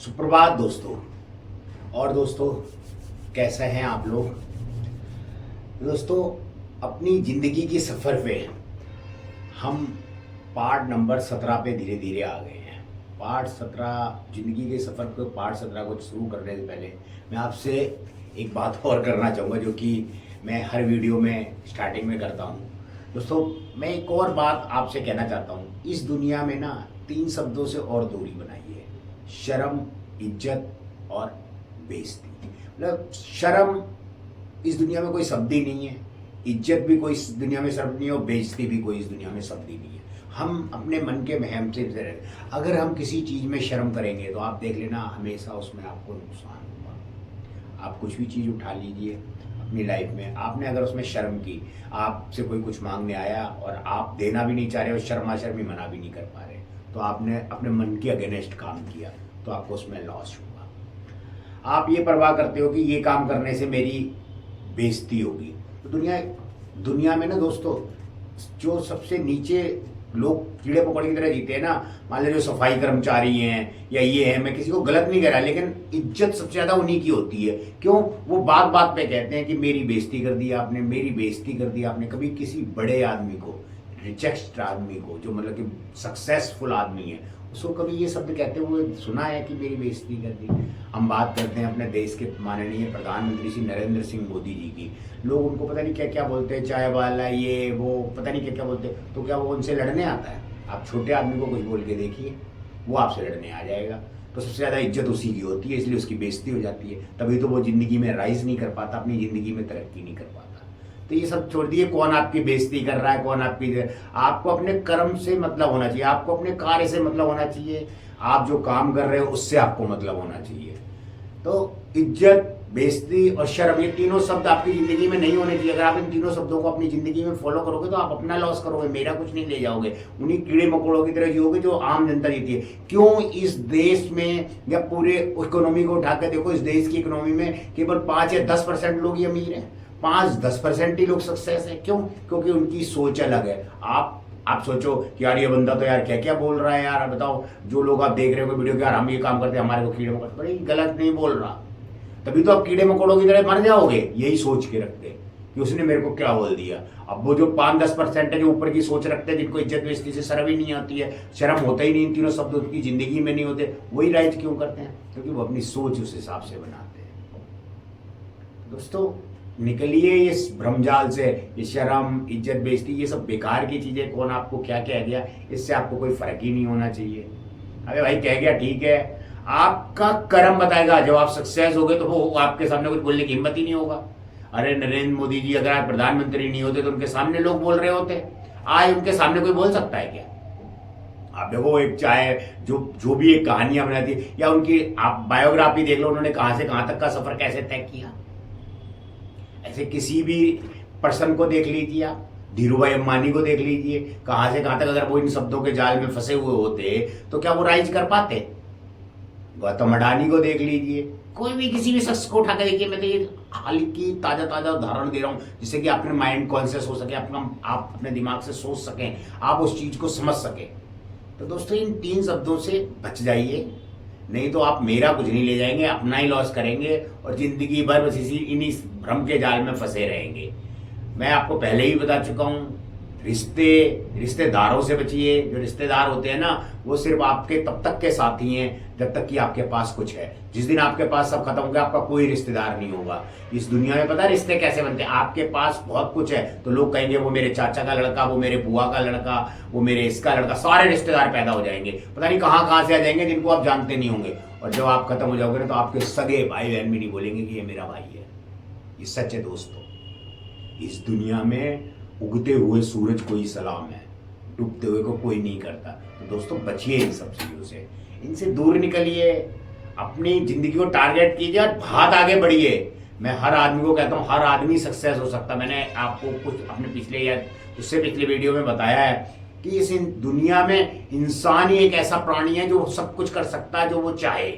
सुप्रभात दोस्तों। और दोस्तों, कैसे हैं आप लोग? दोस्तों, अपनी ज़िंदगी की सफ़र पे हम पार्ट नंबर 17 पे धीरे धीरे आ गए हैं। पार्ट 17 ज़िंदगी के सफ़र को पार्ट 17 को शुरू करने से पहले मैं आपसे एक बात और करना चाहूँगा, जो कि मैं हर वीडियो में स्टार्टिंग में करता हूँ। दोस्तों, मैं एक और बात आपसे कहना चाहता हूँ। इस दुनिया में ना 3 शब्दों से और दूरी बनाई है: शर्म, इज्जत और बेइज्जती। मतलब शर्म इस दुनिया में कोई शब्द ही नहीं है, इज्जत भी कोई इस दुनिया में शब्द नहीं है, और बेइज्जती भी कोई इस दुनिया में शब्द ही नहीं है। हम अपने मन के वहम से रहे। अगर हम किसी चीज़ में शर्म करेंगे तो आप देख लेना, हमेशा उसमें आपको नुकसान होगा। आप कुछ भी चीज़ उठा लीजिए अपनी लाइफ में, आपने अगर उसमें शर्म की, आपसे कोई कुछ मांगने आया और आप देना भी नहीं चाह रहे हो, शर्मा शर्मी मना भी नहीं कर पा रहे, तो आपने अपने मन के अगेंस्ट काम किया, तो आपको उसमें लॉस होगा। आप ये परवाह करते हो कि ये काम करने से मेरी बेइज्जती होगी। तो दुनिया में ना दोस्तों, जो सबसे नीचे लोग कीड़े मकोड़े की तरह जीते हैं ना, मान लो जो सफाई कर्मचारी हैं या ये है, मैं किसी को गलत नहीं कह रहा, लेकिन इज्जत सबसे ज़्यादा उन्हीं की होती है। क्यों? वो बात बात पे कहते हैं कि मेरी बेइज्जती कर दी आपने, मेरी बेइज्जती कर दी आपने। कभी किसी बड़े आदमी को, रिचेस्ट आदमी को, जो मतलब कि सक्सेसफुल आदमी है, उसको कभी ये शब्द कहते हुए सुना है कि मेरी बेइज्जती कर दी? हम बात करते हैं अपने देश के माननीय प्रधानमंत्री श्री नरेंद्र सिंह मोदी जी की। लोग उनको पता नहीं क्या क्या बोलते हैं, चाय वाला, ये वो, पता नहीं क्या क्या बोलते हैं। तो क्या वो उनसे लड़ने आता है? आप छोटे आदमी को कुछ बोल के देखिए, वो आपसे लड़ने आ जाएगा। तो सबसे ज़्यादा इज्जत उसी की होती है, इसलिए उसकी बेइज्जती हो जाती है। तभी तो वो ज़िंदगी में राइज नहीं कर पाता, अपनी ज़िंदगी में तरक्की नहीं कर पाता। तो ये सब छोड़ दिए, कौन आपकी बेइज्जती कर रहा है, कौन आपकी। आपको अपने कर्म से मतलब होना चाहिए, आपको अपने कार्य से मतलब होना चाहिए, आप जो काम कर रहे हो उससे आपको मतलब होना चाहिए। तो इज्जत, बेइज्जती और शर्म, ये तीनों शब्द आपकी जिंदगी में नहीं होने चाहिए। अगर आप इन तीनों शब्दों को अपनी जिंदगी में फॉलो करोगे तो आप अपना लॉस करोगे, मेरा कुछ नहीं ले जाओगे। उन्हीं कीड़े मकोड़ों की तरह जियोगे जो आम जनता जीती है। क्यों इस देश में, या पूरे इकोनॉमी को उठा के देखो, इस देश की इकोनॉमी में केवल 5 या 10% लोग ही अमीर हैं, 5-10% ही लोग सक्सेस है। क्यों? क्योंकि उनकी सोच अलग है। आप सोचो कि यार ये बंदा तो यार क्या क्या बोल रहा है यार, बताओ। जो लोग आप देख रहे हो वीडियो, यार हम ये काम करते हैं, हमारे को कीड़े मकोड़े, बड़े गलत नहीं बोल रहा। तभी तो आप कीड़े मकोड़ों की तरह मर जाओगे, यही सोच के रखते कि उसने मेरे को क्या बोल दिया। अब वो जो 5-10% है जो ऊपर की सोच रखते हैं, जिनको इज्जत बेइज्जती से शर्म ही नहीं आती है, शर्म होता ही नहीं, इन तीनों शब्द उनकी जिंदगी में नहीं होते, वही राइज क्यों करते हैं? क्योंकि वो अपनी सोच उस हिसाब से बनाते हैं। दोस्तों, निकलिए इस भ्रमजाल से। ये शर्म, इज्जत, बेइज्जती, ये सब बेकार की चीजें। कौन आपको क्या कह गया, इससे आपको कोई फर्क ही नहीं होना चाहिए। अरे भाई कह गया ठीक है, आपका कर्म बताएगा। जब आप सक्सेस हो गए तो वो आपके सामने कुछ बोलने की हिम्मत ही नहीं होगा। अरे नरेंद्र मोदी जी अगर आप प्रधानमंत्री नहीं होते तो उनके सामने लोग बोल रहे होते, आज उनके सामने कोई बोल सकता है क्या? आप देखो, एक चाहे जो भी एक कहानियां बनाती, या उनकी आप बायोग्राफी देख लो, उन्होंने कहां से कहां तक का सफर कैसे तय किया। ऐसे किसी भी पर्सन को देख लीजिए, आप धीरू भाई अंबानी को देख लीजिए, कहां से कहां तक। अगर वो इन शब्दों के जाल में फंसे हुए होते तो क्या वो राइज कर पाते? गौतम अडानी को देख लीजिए, कोई भी किसी भी शख्स को उठा कर देखिए। मैं तो ये हाल की ताजा उदाहरण दे रहा हूं, जिससे कि अपने माइंड कॉन्शियस हो सके, आप अपने दिमाग से सोच सकें, आप उस चीज को समझ सकें। तो दोस्तों, इन 3 शब्दों से बच जाइए, नहीं तो आप मेरा कुछ नहीं ले जाएंगे, अपना ही लॉस करेंगे और जिंदगी भर बस इन्हीं भ्रम के जाल में फंसे रहेंगे। मैं आपको पहले ही बता चुका हूं, रिश्तेदारों से बचिए। जो रिश्तेदार होते हैं ना, वो सिर्फ आपके तब तक के साथी हैं जब तक कि आपके पास कुछ है। जिस दिन आपके पास सब खत्म हो गया, आपका कोई रिश्तेदार नहीं होगा। इस दुनिया में पता है रिश्ते कैसे बनते हैं? आपके पास बहुत कुछ है तो लोग कहेंगे वो मेरे चाचा का लड़का, वो मेरे बुआ का लड़का, वो मेरे इसका लड़का, सारे रिश्तेदार पैदा हो जाएंगे, पता नहीं कहां कहां से आ जाएंगे, जिनको आप जानते नहीं होंगे। और जब आप खत्म हो जाओगे ना, तो आपके सगे भाई बहन भी नहीं बोलेंगे कि ये मेरा भाई है। ये सच है दोस्तों। इस दुनिया में उगते हुए सूरज को ही सलाम है, डूबते हुए को कोई नहीं करता। तो दोस्तों, बचिए इन सब चीजों से, इनसे दूर निकलिए, अपनी जिंदगी को टारगेट कीजिए और बहुत आगे बढ़िए। मैं हर आदमी को कहता हूँ, हर आदमी सक्सेस हो सकता है। मैंने आपको कुछ अपने पिछले या उससे पिछले वीडियो में बताया है कि इस दुनिया में इंसान ही एक ऐसा प्राणी है जो सब कुछ कर सकता है जो वो चाहे,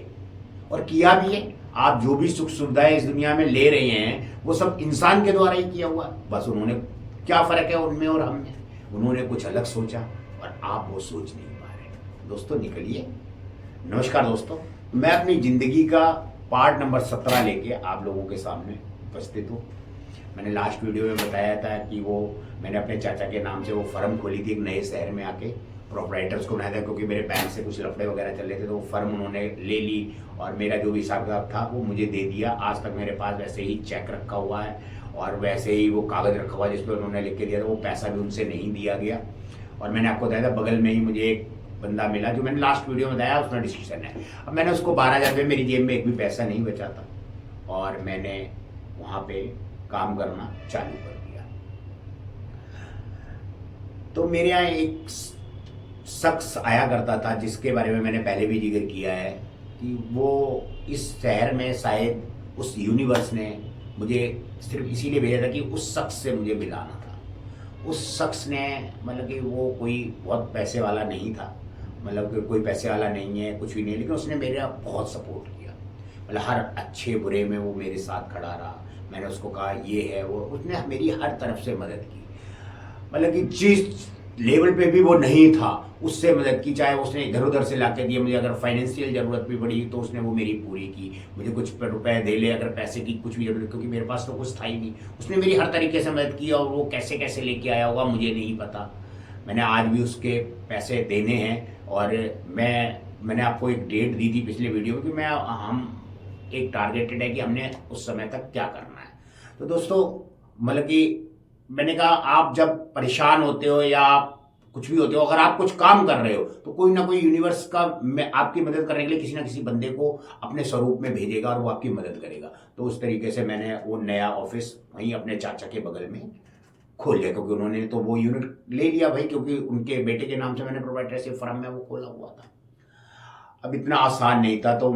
और किया भी है। आप जो भी सुख सुविधाएं इस दुनिया में ले रहे हैं, वो सब इंसान के द्वारा ही किया हुआ। बस उन्होंने, क्या फर्क है उनमें और हम में? उन्होंने कुछ अलग सोचा और आप वो सोच नहीं पा रहे। दोस्तों, निकलिए। नमस्कार दोस्तों। मैं अपनी ज़िंदगी का पार्ट नंबर 17 लेके आप लोगों के सामने उपस्थित हूँ। मैंने लास्ट वीडियो में बताया था कि वो मैंने अपने चाचा के नाम से वो फर्म खोली थी एक नए शहर में आके, प्रोपराइटर्स को बनाया था, क्योंकि मेरे बैंक से कुछ लफड़े वगैरह चल रहे थे, तो वो फर्म उन्होंने ले ली और मेरा जो भी हिसाब किताब था वो मुझे दे दिया। आज तक मेरे पास वैसे ही चेक रखा हुआ है और वैसे ही वो कागज़ रखा हुआ है जिस पर उन्होंने लिख के दिया था, वो पैसा भी उनसे नहीं दिया गया। और मैंने आपको बताया था बगल में ही मुझे एक बंदा मिला जो मैंने लास्ट वीडियो में बताया, उसमें डिस्क्रिप्शन है। अब मैंने उसको 12,000 रुपये, मेरी जेब में एक भी पैसा नहीं बचा था और मैंने वहाँ पे काम करना चालू कर दिया। तो मेरे यहाँ एक शख्स आया करता था जिसके बारे में मैंने पहले भी जिक्र किया है कि वो इस शहर में शायद उस यूनिवर्स ने मुझे सिर्फ इसीलिए भेजा था कि उस शख्स से मुझे मिलाना था। उस शख्स ने मतलब कि वो कोई बहुत पैसे वाला नहीं था, मतलब कि कोई पैसे वाला नहीं है, कुछ भी नहीं, लेकिन उसने मेरा बहुत सपोर्ट किया। मतलब हर अच्छे बुरे में वो मेरे साथ खड़ा रहा। मैंने उसको कहा ये है वो, उसने मेरी हर तरफ से मदद की। मतलब कि जिस लेवल पे भी वो नहीं था उससे मदद की, चाहे उसने इधर उधर से ला के दिए, मुझे अगर फाइनेंशियल ज़रूरत भी पड़ी तो उसने वो मेरी पूरी की। मुझे कुछ रुपए दे ले, अगर पैसे की कुछ भी जरूरत, क्योंकि मेरे पास तो कुछ था ही नहीं, उसने मेरी हर तरीके से मदद की। और वो कैसे कैसे लेके आया होगा मुझे नहीं पता। मैंने आज भी उसके पैसे देने हैं और मैंने आपको एक डेट दी थी पिछले वीडियो में कि हम एक टारगेटेड है कि हमने उस समय तक क्या करना है। तो दोस्तों मतलब कि मैंने कहा आप जब परेशान होते हो या आप कुछ भी होते हो, अगर आप कुछ काम कर रहे हो तो कोई ना कोई यूनिवर्स का आपकी मदद करने के लिए किसी ना किसी बंदे को अपने स्वरूप में भेजेगा और वो आपकी मदद करेगा। तो उस तरीके से मैंने वो नया ऑफिस वहीं अपने चाचा के बगल में खोल लिया, क्योंकि उन्होंने तो वो यूनिट ले लिया भाई, क्योंकि उनके बेटे के नाम से मैंने प्रोप्राइटरशिप फर्म में वो खोला हुआ था। अब इतना आसान नहीं था तो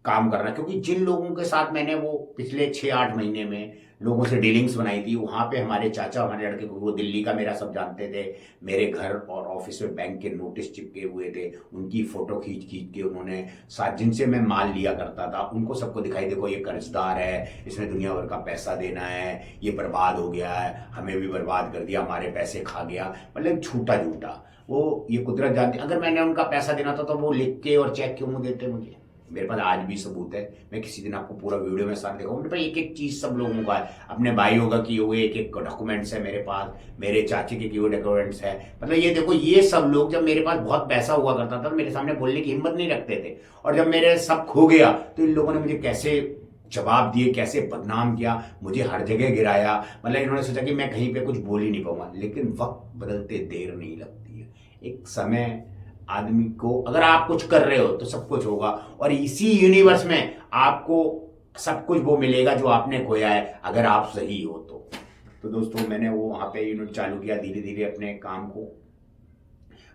काम करना, क्योंकि जिन लोगों के साथ मैंने वो पिछले 6-8 महीने में लोगों से डीलिंग्स बनाई थी, वहाँ पे हमारे चाचा, हमारे लड़के को, वो दिल्ली का मेरा सब जानते थे। मेरे घर और ऑफिस में बैंक के नोटिस चिपके हुए थे, उनकी फ़ोटो खींच खींच के उन्होंने साथ जिनसे मैं माल लिया करता था उनको सबको दिखाई, देखो ये कर्जदार है, इसने दुनिया भर का पैसा देना है, ये बर्बाद हो गया है, हमें भी बर्बाद कर दिया, हमारे पैसे खा गया। मतलब झूठा झूठा वो ये कुदरत जानती। अगर मैंने उनका पैसा देना था तो वो लिख के और चेक क्यों देते मुझे? मेरे पास आज भी सबूत है। मैं किसी दिन आपको पूरा वीडियो में साथ दिखाऊंगा। मेरे पास एक एक चीज़ सब लोगों का है। अपने भाइयों का किए हुए एक एक डॉक्यूमेंट्स है मेरे पास, मेरे चाचे के किए हुए डॉक्यूमेंट्स है। मतलब ये देखो, ये सब लोग जब मेरे पास बहुत पैसा हुआ करता था तो मेरे सामने बोलने की हिम्मत नहीं रखते थे, और जब मेरे सब खो गया तो इन लोगों ने मुझे कैसे जवाब दिए, कैसे बदनाम किया, मुझे हर जगह गिराया। मतलब इन्होंने सोचा कि मैं कहीं पे कुछ बोल ही नहीं पाऊंगा। लेकिन वक्त बदलते देर नहीं लगती है। एक समय आदमी को, अगर आप कुछ कर रहे हो तो सब कुछ होगा, और इसी यूनिवर्स में आपको सब कुछ वो मिलेगा जो आपने खोया है, अगर आप सही हो तो दोस्तों मैंने वो वहाँ पे यूनिट चालू किया, धीरे धीरे अपने काम को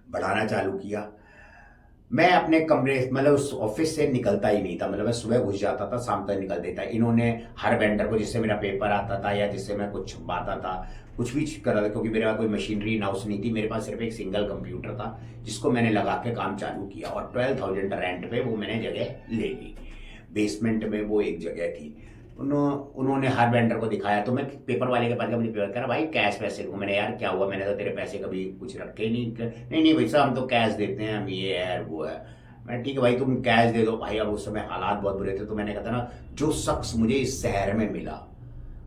बढ़ाना चालू किया। मैं अपने कमरे, मतलब उस ऑफिस से निकलता ही नहीं था। मतलब मैं सुबह घुस जाता था, शाम तक निकल देता। इन्होंने हर वेंडर को, जिससे मेरा पेपर आता था या जिससे मैं कुछ छपवाता था, कुछ भी कर रहा था, क्योंकि मेरे पास कोई मशीनरी इन हाउस नहीं थी, मेरे पास सिर्फ एक सिंगल कंप्यूटर था जिसको मैंने लगा के काम चालू किया। और 12,000 रेंट पे वो मैंने जगह ले ली, बेसमेंट में वो एक जगह थी। उन्होंने हर वेंडर को दिखाया। तो मैं पेपर वाले के पास गया, मुझे पेपर कह रहा भाई कैश पैसे दूँ। मैंने यार क्या हुआ, मैंने तो तेरे पैसे कभी कुछ रखे ही नहीं। नहीं भाई साहब, हम तो कैश देते हैं, हम ये है वो है। मैं ठीक है भाई तुम कैश दे दो भाई। अब उस समय हालात बहुत बुरे थे, तो मैंने कहा था ना, जो शख्स मुझे इस शहर में मिला,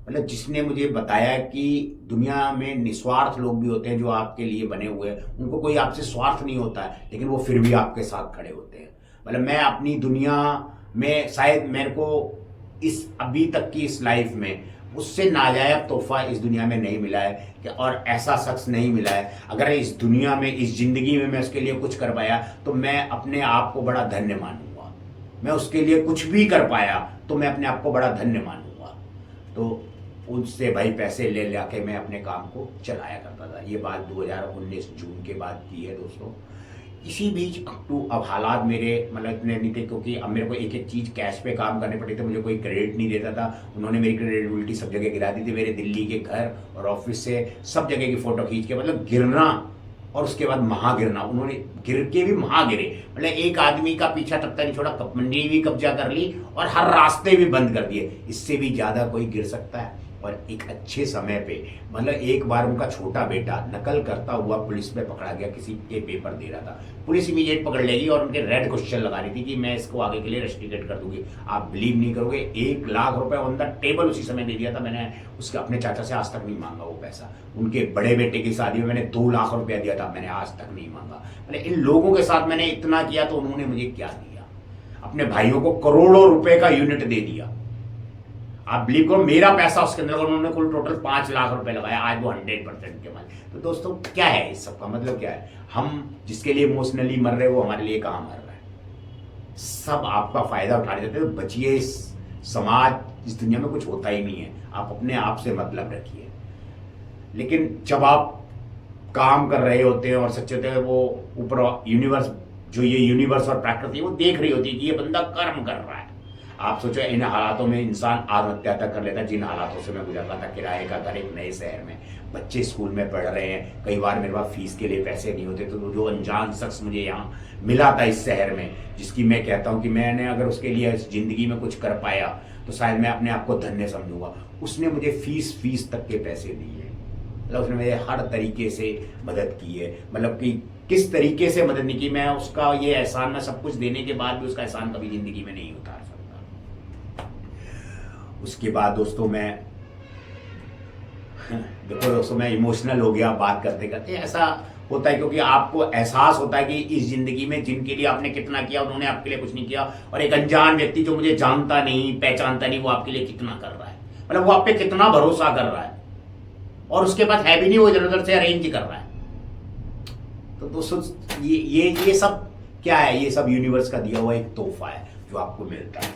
मतलब जिसने मुझे बताया कि दुनिया में निस्वार्थ लोग भी होते हैं जो आपके लिए बने हुए हैं, उनको कोई आपसे स्वार्थ नहीं होता है, लेकिन वो फिर भी आपके साथ खड़े होते हैं। मतलब मैं अपनी दुनिया में शायद मेरे को इस अभी तक की इस लाइफ में उससे नाजायज तोहफा इस दुनिया में नहीं मिला है कि, और ऐसा शख्स नहीं मिला है। अगर इस दुनिया में, इस जिंदगी में मैं उसके लिए कुछ कर पाया तो मैं अपने आप को बड़ा धन्य मानूंगा। मैं उसके लिए कुछ भी कर पाया तो मैं अपने आप को बड़ा धन्य मानूंगा। तो उनसे भाई पैसे ले ला के मैं अपने काम को चलाया करता था। ये बात 2019 जून के बाद की है दोस्तों। इसी बीच अब हालात मेरे मतलब इतने नहीं थे, क्योंकि अब मेरे को एक एक चीज़ कैश पे काम करने पड़ी थी, मुझे कोई क्रेडिट नहीं देता था। उन्होंने मेरी क्रेडिबिलिटी सब जगह गिरा दी थी, मेरे दिल्ली के घर और ऑफिस से सब जगह की फ़ोटो खींच के, मतलब गिरना और उसके बाद महागिरना। उन्होंने गिर के भी महागिरे। मतलब एक आदमी का पीछा तब तक नहीं छोड़ा, मंडी भी कब्जा कर ली और हर रास्ते भी बंद कर दिए। इससे भी ज़्यादा कोई गिर सकता है? और एक अच्छे समय पे, मतलब एक बार उनका छोटा बेटा नकल करता हुआ पुलिस में पकड़ा गया, किसी के पेपर दे रहा था, पुलिस इमीडिएट पकड़ लेगी और उनके रेड क्वेश्चन लगा रही थी कि मैं इसको आगे के लिए रेस्ट्रिकेट कर दूंगी। आप बिलीव नहीं करोगे, 1 लाख रुपए ऑन द टेबल उसी समय दे दिया था मैंने। उसके अपने चाचा से आज तक नहीं मांगा वो पैसा। उनके बड़े बेटे की शादी में मैंने 2 लाख रुपया दिया था, मैंने आज तक नहीं मांगा। मतलब इन लोगों के साथ मैंने इतना किया तो उन्होंने मुझे क्या दिया? अपने भाइयों को करोड़ों रुपए का यूनिट दे दिया। आप बिलीव करो, मेरा पैसा उसके अंदर उन्होंने कुल टोटल 5 लाख रुपए लगाया, आज वो 100% के मालिक। तो दोस्तों क्या है इस सब का मतलब? क्या है? हम जिसके लिए इमोशनली मर रहे हैं वो हमारे लिए कहाँ मर रहा है? सब आपका फायदा उठा रहे थे। तो बचिए, समाज इस दुनिया में कुछ होता ही नहीं है, आप अपने आप से मतलब रखिए। लेकिन जब आप काम कर रहे होते हैं और सच्चे होते हैं, वो ऊपर यूनिवर्स, जो ये यूनिवर्स और प्रकृति वो देख रही होती है कि ये बंदा कर्म कर रहा है। आप सोचो, इन हालातों में इंसान आत्महत्या तक कर लेता है। जिन हालातों से मैं गुजर रहा था, किराए का घर, एक नए शहर में, बच्चे स्कूल में पढ़ रहे हैं, कई बार मेरे पास फीस के लिए पैसे नहीं होते, तो जो अनजान शख्स मुझे यहाँ मिला था इस शहर में, जिसकी मैं कहता हूँ कि मैंने अगर उसके लिए जिंदगी में कुछ कर पाया तो शायद मैं अपने आप को धन्य समझूंगा। उसने मुझे फीस तक के पैसे दिए, मतलब उसने मुझे हर तरीके से मदद की है। मतलब कि किस तरीके से मदद नहीं की, मैं उसका ये एहसान, मैं सब कुछ देने के बाद भी उसका एहसान कभी जिंदगी में नहीं उतार सकता। उसके बाद दोस्तों मैं देखो दोस्तों, मैं इमोशनल हो गया बात करते करते। ऐसा होता है क्योंकि आपको एहसास होता है कि इस जिंदगी में जिनके लिए आपने कितना किया, उन्होंने आपके लिए कुछ नहीं किया, और एक अनजान व्यक्ति जो मुझे जानता नहीं, पहचानता नहीं, वो आपके लिए कितना कर रहा है। मतलब वो आप पे कितना भरोसा कर रहा है, और उसके पास है भी नहीं, वो इधर उधर से अरेंज कर रहा है। तो दोस्तों ये सब क्या है? ये सब यूनिवर्स का दिया हुआ एक तोहफा है जो आपको मिलता है।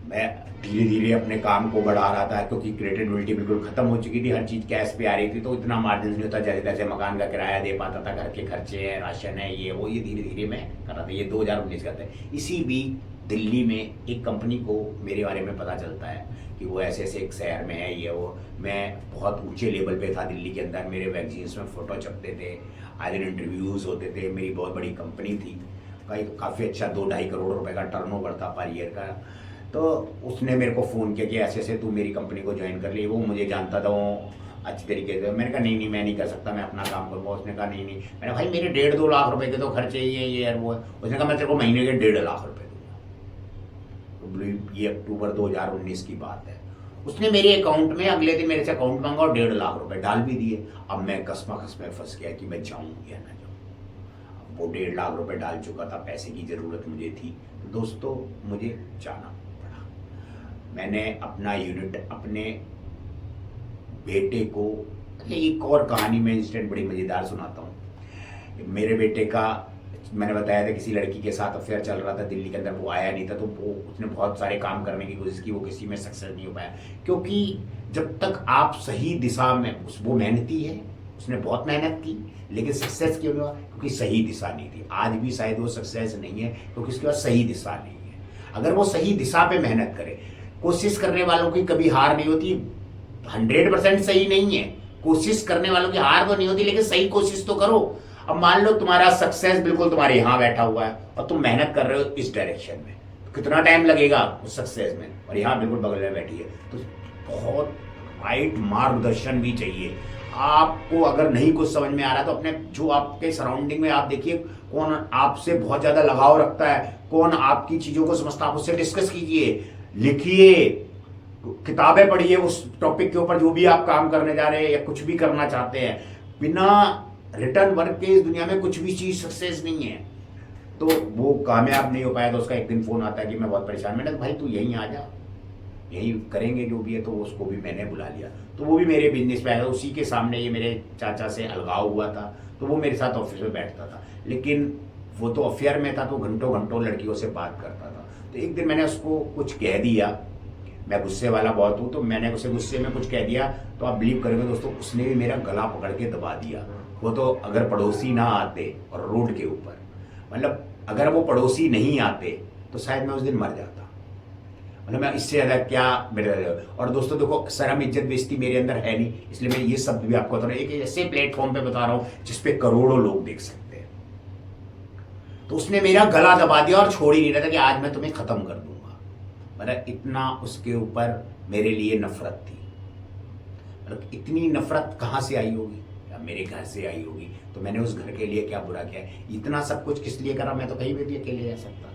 मैं धीरे धीरे अपने काम को बढ़ा रहा था क्योंकि क्रिएटिविटी बिल्कुल खत्म हो चुकी थी, हर चीज कैश पे आ रही थी, तो इतना मार्जिन नहीं होता, जैसे तैसे मकान का किराया दे पाता था, घर के खर्चे हैं, राशन है, ये वो, ये धीरे धीरे मैं कर रहा था। ये 2019 का था। इसी बीच दिल्ली में एक कंपनी को मेरे बारे में पता चलता है कि वो ऐसे ऐसे एक शहर में है, ये वो। मैं बहुत ऊंचे लेवल पे था दिल्ली के अंदर, मेरे मैगजीन्स में फोटो छपते थे, आए दिन इंटरव्यूज होते थे, मेरी बहुत बड़ी कंपनी थी, काफ़ी अच्छा 2-2.5 करोड़ रुपए का टर्नओवर था पर ईयर का। तो उसने मेरे को फ़ोन किया कि ऐसे ऐसे तू मेरी कंपनी को ज्वाइन कर ली। वो मुझे जानता था वो अच्छी तरीके से। मैंने कहा नहीं मैं नहीं कर सकता, मैं अपना काम करूँगा। उसने कहा नहीं। मैंने भाई मेरे 1.5-2 लाख रुपए के तो खर्चे ये वो है। उसने कहा मैं तेरे को महीने के 1.5 लाख रुपए दूंगा। तो ये अक्टूबर 2019 की बात है। उसने मेरे अकाउंट में अगले दिन मेरे से अकाउंट मांगा और 1.5 लाख रुपए डाल भी दिए। अब मैं कसम में फंस गया कि मैं जाऊँ या ना जाऊँ। वो 1.5 लाख रुपए डाल चुका था, पैसे की ज़रूरत मुझे थी, तो दोस्तों मुझे जाना पड़ा। मैंने अपना यूनिट अपने बेटे को, एक और कहानी में इंसिडेंट बड़ी मज़ेदार सुनाता हूँ। मेरे बेटे का, मैंने बताया था किसी लड़की के साथ अफेयर चल रहा था दिल्ली के अंदर, वो आया नहीं था, तो वो उसने बहुत सारे काम करने की कोशिश की, वो किसी में सक्सेस नहीं हो पाया। क्योंकि जब तक आप सही दिशा में, वो मेहनती है, उसने बहुत मेहनत की, लेकिन सक्सेस क्यों नहीं हुआ? क्योंकि सही दिशा नहीं थी। आज भी शायद वो सक्सेस नहीं है क्योंकि उसके पास सही दिशा नहीं है। अगर वो सही दिशा पे मेहनत करे, कोशिश करने वालों की कभी हार नहीं होती। 100% सही नहीं है, कोशिश करने वालों की हार तो नहीं होती, लेकिन सही कोशिश तो करो। अब मान लो तुम्हारा सक्सेस बिल्कुल तुम्हारे यहाँ बैठा हुआ है और तुम मेहनत कर रहे हो इस डायरेक्शन में, तो कितना टाइम लगेगा उस सक्सेस में, और यहाँ बिल्कुल बगल में बैठी है। तो बहुत राइट मार्गदर्शन भी चाहिए आपको। अगर नहीं कुछ समझ में आ रहा तो अपने जो आपके सराउंडिंग में आप देखिए कौन आपसे बहुत ज्यादा लगाव रखता है, कौन आपकी चीजों को समझता है, आप उससे डिस्कस कीजिए, लिखिए, किताबें पढ़िए उस टॉपिक के ऊपर जो भी आप काम करने जा रहे हैं या कुछ भी करना चाहते हैं। बिना रिटर्न वर्क के इस दुनिया में कुछ भी चीज सक्सेस नहीं है। तो वो कामयाब नहीं हो पाया तो उसका एक दिन फोन आता है कि मैं बहुत परेशान। मैंने भाई तू यहीं आ जा, यही करेंगे जो भी है। तो उसको भी मैंने बुला लिया, तो वो भी मेरे बिजनेस पे आया। उसी के सामने ये मेरे चाचा से अलगाव हुआ था, तो वो मेरे साथ ऑफिस में बैठता था, लेकिन वो तो अफेयर में था, तो घंटों घंटों लड़कियों से बात करता था। तो एक दिन मैंने उसको कुछ कह दिया, मैं गुस्से वाला बहुत हूँ, तो मैंने उसे गुस्से में कुछ कह दिया, तो आप बिलीव करेंगे दोस्तों, उसने भी मेरा गला पकड़ के दबा दिया। वो तो अगर पड़ोसी ना आते और रोड के ऊपर, मतलब अगर वो पड़ोसी नहीं आते तो शायद मैं उस दिन मर जाता। मतलब मैं इससे ज़्यादा क्या मेरे। और दोस्तों देखो, शर्म इज्जत बेइज्जती मेरे अंदर है नहीं, इसलिए मैं ये शब्द भी आपको बता रहा हूँ, एक ऐसे प्लेटफॉर्म पे बता रहा हूँ जिसपे करोड़ों लोग देख सकते हैं। तो उसने मेरा गला दबा दिया और छोड़ ही नहीं रहा था कि आज मैं तुम्हें खत्म कर दूंगा। मतलब इतना उसके ऊपर मेरे लिए नफरत थी। मतलब इतनी नफरत कहाँ से आई होगी, या मेरे घर से आई होगी। तो मैंने उस घर के लिए क्या बुरा किया, इतना सब कुछ किस लिए करा, मैं तो कहीं भी अकेले जा सकता था।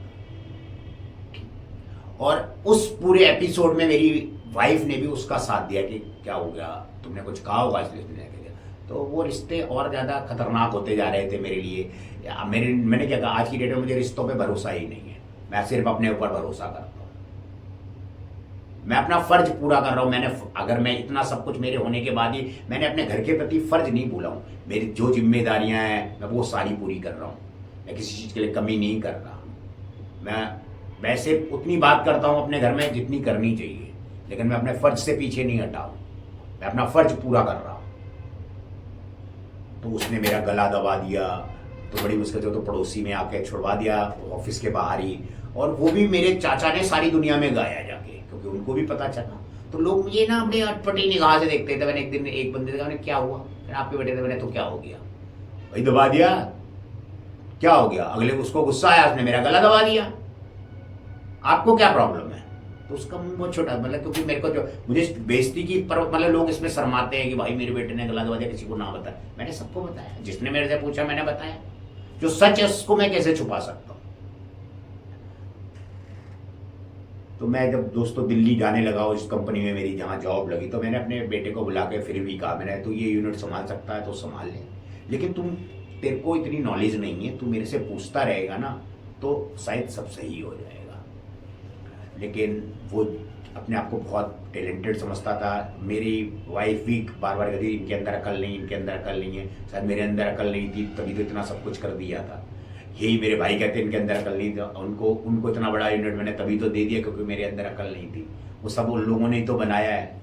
और उस पूरे एपिसोड में मेरी वाइफ ने भी उसका साथ दिया कि क्या हो गया, तुमने कुछ कहा होगा इसलिए उसने जाके दिया। तो वो रिश्ते और ज़्यादा खतरनाक होते जा रहे थे मेरे लिए। मैंने क्या कहा, आज की डेट में मुझे रिश्तों पे भरोसा ही नहीं है। मैं सिर्फ अपने ऊपर भरोसा करता हूँ। मैं अपना फर्ज पूरा कर रहा हूँ। अगर मैं इतना सब कुछ मेरे होने के बाद ही मैंने अपने घर के प्रति फर्ज नहीं भूला हूँ। मेरी जो जिम्मेदारियां हैं मैं वो सारी पूरी कर रहा हूँ। मैं किसी चीज़ के लिए कमी नहीं कर रहा। मैं सिर्फ उतनी बात करता हूँ अपने घर में जितनी करनी चाहिए, लेकिन मैं अपने फर्ज से पीछे नहीं हटा हूँ। मैं अपना फर्ज पूरा कर रहा हूँ। तो उसने मेरा गला दबा दिया, तो बड़ी मुश्किल से तो पड़ोसी में आके छुड़वा दिया ऑफिस के बाहर ही। और वो भी मेरे चाचा ने सारी दुनिया में गाया जाके, क्योंकि उनको भी पता चला। तो लोग मुझे ना अपने अटपटी निगाह से देखते थे। मैंने एक दिन एक बंदे से कहा, क्या हुआ, मैंने आपके बेटे थे। मैंने तो क्या हो गया भाई, दबा दिया, क्या हो गया। अगले उसको गुस्सा आया, उसने मेरा गला दबा दिया, आपको क्या प्रॉब्लम है। तो उसका मुंह बहुत छोटा, मतलब क्योंकि मेरे को जो मुझे बेइज्जती की पर मतलब लोग इसमें शर्माते हैं कि भाई मेरे बेटे ने गला दबा दिया, किसी को ना बताया। मैंने सबको बताया, जिसने मेरे से पूछा मैंने बताया। जो सच है उसको मैं कैसे छुपा सकता हूँ। तो मैं जब दोस्तों दिल्ली जाने लगा उस कंपनी में मेरी जहाँ जॉब लगी, तो मैंने अपने बेटे को बुला के फिर भी कहा, मैंने तो ये यूनिट संभाल सकता है तो संभाल ले, लेकिन तेरे को इतनी नॉलेज नहीं है, तू मेरे से पूछता रहेगा ना तो शायद सब सही हो जाएगा। लेकिन वो अपने आप को बहुत टैलेंटेड समझता था। मेरी वाइफ भी बार बार कहती इनके अंदर अकल नहीं, इनके अंदर अकल नहीं है। शायद मेरे अंदर अकल नहीं थी तभी तो इतना सब कुछ कर दिया था। यही मेरे भाई कहते इनके अंदर अकल नहीं था, उनको इतना बड़ा यूनिट मैंने तभी तो दे दिया क्योंकि मेरे अंदर अकल नहीं थी। वो सब उन लोगों ने ही तो बनाया है।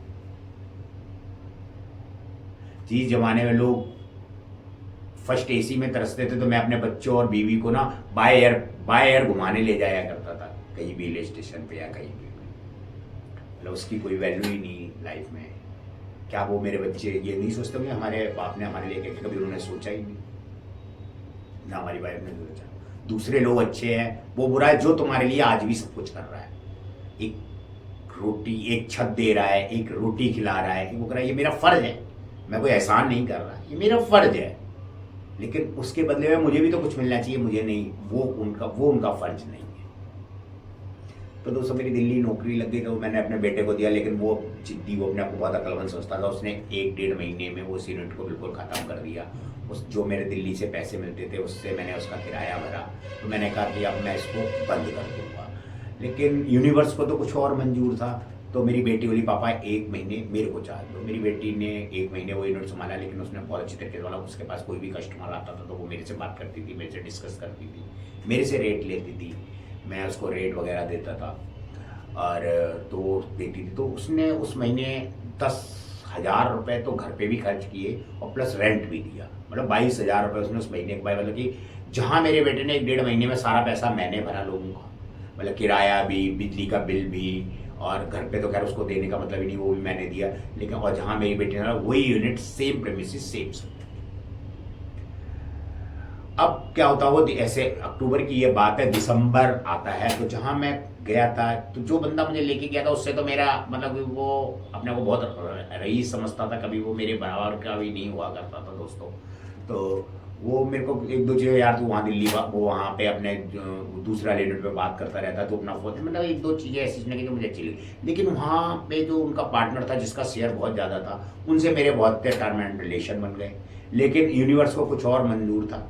जिस जमाने में लोग फर्स्ट एसी में तरसते थे, तो मैं अपने बच्चों और बीवी को ना बाय एयर घुमाने ले जाया करता था, कहीं भी हिल स्टेशन पे या कहीं भी। मतलब उसकी कोई वैल्यू ही नहीं लाइफ में। क्या वो मेरे बच्चे ये नहीं सोचते होंगे हमारे बाप ने हमारे लिए, कभी उन्होंने सोचा ही नहीं ना, हमारी वाइफ ने सोचा। दूसरे लोग अच्छे हैं, वो बुरा है जो तुम्हारे लिए आज भी सब कुछ कर रहा है। एक छत दे रहा है, एक रोटी खिला रहा है, वो कर रहा है, ये मेरा फर्ज है। मैं कोई एहसान नहीं कर रहा, ये मेरा फर्ज है। लेकिन उसके बदले में मुझे भी तो कुछ मिलना चाहिए, मुझे नहीं। वो उनका फर्ज नहीं है। तो दोस्तों मेरी दिल्ली नौकरी लग गई, तो मैंने अपने बेटे को दिया। लेकिन वो जिद्दी, वो अपने आप को बहुत अक्लमंद समझता था। उसने 1-1.5 महीने में वो यूनिट को बिल्कुल ख़त्म कर दिया। उस जो मेरे दिल्ली से पैसे मिलते थे उससे मैंने उसका किराया भरा। तो मैंने कहा कि अब मैं इसको बंद कर दूँगा। लेकिन यूनिवर्स को तो कुछ और मंजूर था। तो मेरी बेटी बोली पापा 1 महीने मेरे को चार्ज दो। मेरी बेटी ने 1 महीने वो यूनिट संभाला, लेकिन उसने बहुत अच्छी तरीके से संभाला। उसके पास कोई भी कस्टमर आता था तो वो मेरे से बात करती थी, मेरे से डिस्कस करती थी, मेरे से रेट लेती थी, मैं उसको रेट वगैरह देता था। और तो वो देती थी। तो उसने उस महीने 10,000 रुपये तो घर पे भी खर्च किए और प्लस रेंट भी दिया। मतलब 22,000 रुपये उसने उस महीने के बाद, मतलब कि जहाँ मेरे बेटे ने 1-1.5 महीने में सारा पैसा मैंने भरा लोगों का, मतलब किराया भी, बिजली का बिल भी, और घर पे तो खैर उसको देने का मतलब ही नहीं, वो भी मैंने दिया। लेकिन और जहाँ मेरी बेटी ने वही यूनिट, सेम प्रेमिसेस, सेम सब। अब क्या होता है, वो ऐसे अक्टूबर की ये बात है, दिसंबर आता है। तो जहाँ मैं गया था, तो जो बंदा मुझे लेके गया था उससे तो मेरा मतलब वो अपने को बहुत रईस समझता था, कभी वो मेरे बराबर का भी नहीं हुआ करता था दोस्तों। तो वो मेरे को 1-2 चीज़ें यार, तू वहाँ दिल्ली वो वहाँ पे अपने दूसरा यूनिट पे बात करता रहता, तो अपना फोन, मतलब 1-2 चीज़ें ऐसी लगी जो मुझे अच्छी लगी। लेकिन वहाँ पे जो उनका पार्टनर था जिसका शेयर बहुत ज़्यादा था, उनसे मेरे बहुत टर्म एंड रिलेशन बन गए। लेकिन यूनिवर्स को कुछ और मंजूर था।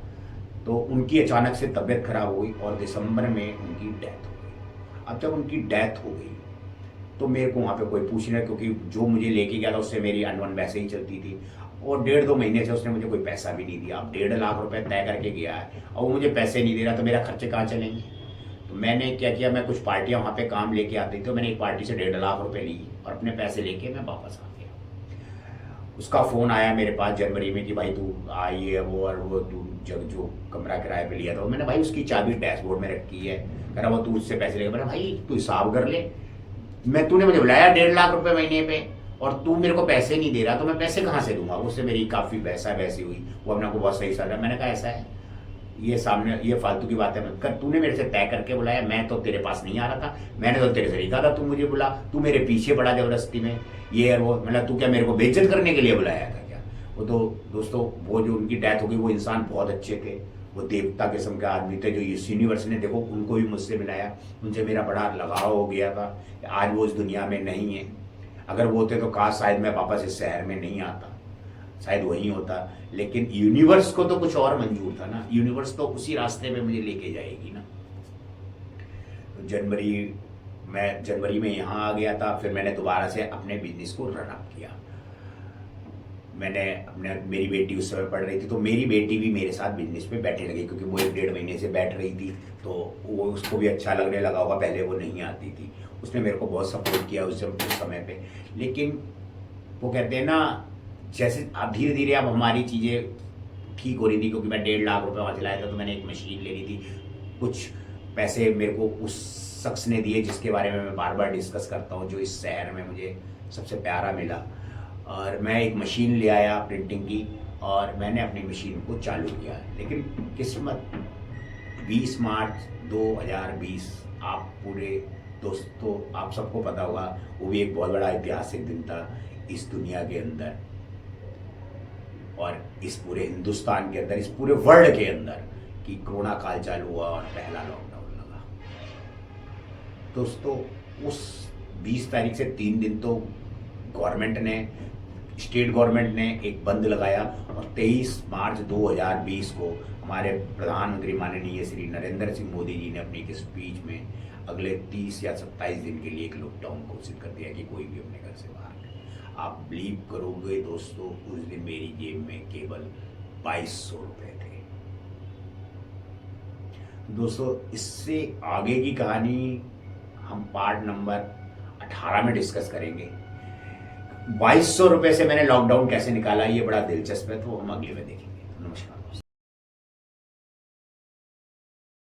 तो उनकी अचानक से तबीयत खराब हो गई और दिसंबर में उनकी डेथ हो गई। अब जब उनकी डेथ हो गई तो मेरे को वहाँ पे कोई पूछ नहीं, क्योंकि जो मुझे लेके गया था उससे मेरी अनबन वैसे ही चलती थी। और 1.5-2 महीने से उसने मुझे कोई पैसा भी नहीं दिया। अब 1.5 लाख रुपए तय करके गया है और वो मुझे पैसे नहीं दे रहा, तो मेरा खर्चे कहाँ चलेंगे। तो मैंने क्या किया, मैं कुछ पार्टियाँ वहाँ पे काम लेके आती थी, तो मैंने एक पार्टी से 1.5 लाख रुपए ली और अपने पैसे लेके मैं वापस आ गया। उसका फ़ोन आया मेरे पास जनवरी में कि भाई तू आई है वो, और वो तू जब जो कमरा किराए पे लिया था, मैंने भाई उसकी चाबी डैशबोर्ड में रखी है, कह रहा वो तू उससे पैसे लेगा। मैंने भाई तू हिसाब कर ले, तूने मुझे बुलाया 1.5 लाख रुपए महीने पे और तू मेरे को पैसे नहीं दे रहा, तो मैं पैसे कहाँ से दूंगा। उससे मेरी काफ़ी वैसी हुई। वो अपने को बहुत सही समझा। मैंने कहा ऐसा है, ये सामने ये फालतू की बातें मत कर। तूने मेरे से तय करके बुलाया, मैं तो तेरे पास नहीं आ रहा था, मैंने तो तेरे से नहीं कहा था तू मुझे बुला, तू मेरे पीछे पड़ा जबरदस्ती में, ये है वो, मतलब तू क्या मेरे को बेइज्जत करने के लिए बुलाया था क्या? वो तो दोस्तों, वो जो उनकी डेथ हो गई, वो इंसान बहुत अच्छे थे, वो देवता किस्म के आदमी थे, जो इस यूनिवर्स ने देखो उनको भी मुझसे मिलाया, उनसे मेरा बड़ा लगाव हो गया था। आज वो इस दुनिया में नहीं है, अगर वो होते तो काश शायद मैं वापस इस शहर में नहीं आता, शायद वही होता। लेकिन यूनिवर्स को तो कुछ और मंजूर था ना, यूनिवर्स तो उसी रास्ते में मुझे लेके जाएगी ना। तो जनवरी में यहाँ आ गया था, फिर मैंने दोबारा से अपने बिजनेस को रन अप किया। मैंने मेरी बेटी उस समय पढ़ रही थी, तो मेरी बेटी भी मेरे साथ बिजनेस पे बैठने लगी, क्योंकि वो 1-1.5 महीने से बैठ रही थी, तो वो उसको भी अच्छा लगने लगा होगा, पहले वो नहीं आती थी। उसने मेरे को बहुत सपोर्ट किया उस समय पे। लेकिन वो कहते हैं ना, जैसे अब धीरे धीरे अब हमारी चीज़ें ठीक हो रही थी, क्योंकि मैं 1.5 लाख रुपए वहाँ से लाया था, तो मैंने एक मशीन ले ली थी। कुछ पैसे मेरे को उस शख्स ने दिए जिसके बारे में मैं बार बार डिस्कस करता हूँ, जो इस शहर में मुझे सबसे प्यारा मिला, और मैं एक मशीन ले आया प्रिंटिंग की, और मैंने अपनी मशीन को चालू किया। लेकिन किस्मत, 20 मार्च 2020, आप पूरे दोस्तों, आप सबको पता होगा, वो भी एक बहुत बड़ा ऐतिहासिक दिन था इस दुनिया के अंदर, और इस पूरे हिंदुस्तान के अंदर, इस पूरे वर्ल्ड के अंदर, कि कोरोना काल चालू हुआ और पहला लॉकडाउन लगा। दोस्तों, उस 20 तारीख से 3 दिन तो स्टेट गवर्नमेंट ने एक बंद लगाया, और 23 मार्च 2020 को हमारे प्रधानमंत्री माननीय श्री नरेंद्र सिंह मोदी जी ने अपनी एक स्पीच में अगले 30 या 27 दिन के लिए एक लॉकडाउन घोषित कर दिया, कि कोई भी अपने घर से बाहर नहीं। आप बिलीव करोगे दोस्तों, उस दिन मेरी जेब में केवल 2200 रुपए थे। दोस्तों, इससे आगे की कहानी हम पार्ट नंबर 18 में डिस्कस करेंगे। 2200 रुपए से मैंने लॉकडाउन कैसे निकाला, ये बड़ा दिलचस्प है, तो हम अगले में देखेंगे। नमस्कार।